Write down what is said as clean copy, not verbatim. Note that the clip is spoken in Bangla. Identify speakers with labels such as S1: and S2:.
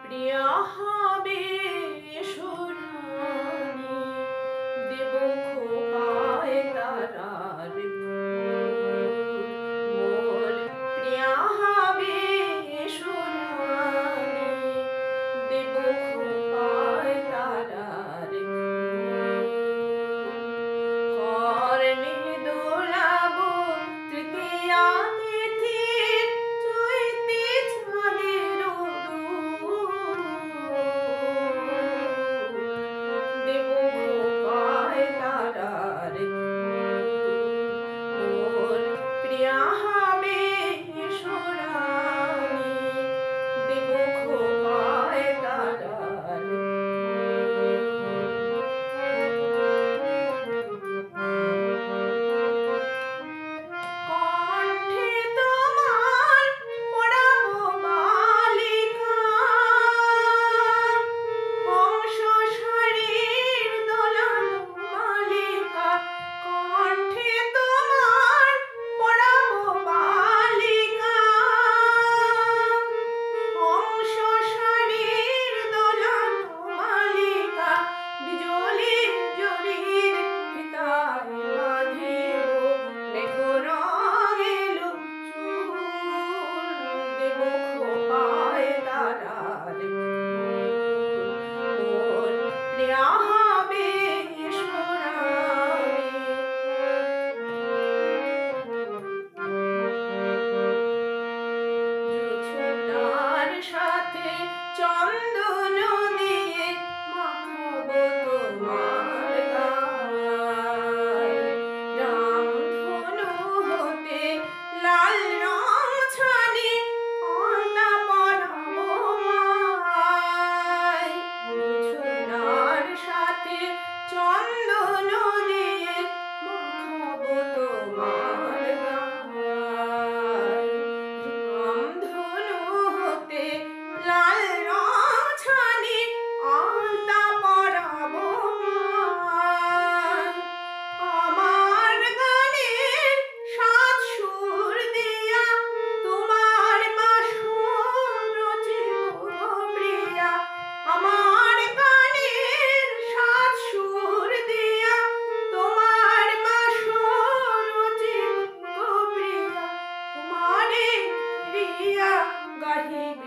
S1: প্রিয়া হবে সোনালি দেব খোপায় তারার মোর প্রিয়া হবে সোনালি দেব খোপায় তারার কর্ণে দোলাবো তৃতীয়া তিথি চৈতে চাঁদের দেব খোপায় তারার মোর প্রিয়া হবে সোনালি দেব খোপায় তারার কণ্ঠে তোমার পড়াবো মালিকা হংস শাড়ির দোলানো মালিকা কণ্ঠে তোমার পড়াবো মালিকা হংস শাড়ির দোলানো মালিকা বিজলি জরির ফিতায় বাঁধিব দেখো রঙেলো চুল দেব খোপায় তারার মোর প্রিয়া হবে সোনালি জোছনার সাথে চন্দন দিয়ে মাখাবো তোমার গায় রামধনু হতে লাল রং ছানি আলতা পরাবো মায় জোছনার সাথে চন্দন দিয়ে মাখাবো তোমার গায় রামধনু হতে লাল রং ছানি আলতা পরাবো মায় আমার গানের সাত সুর দিয়া তোমার বাসর রচিব প্রিয়া আমার গানের সাত সুর দিয়া তোমার বাসর রচিব প্রিয়া তোমারে প্রিয়া গাহিব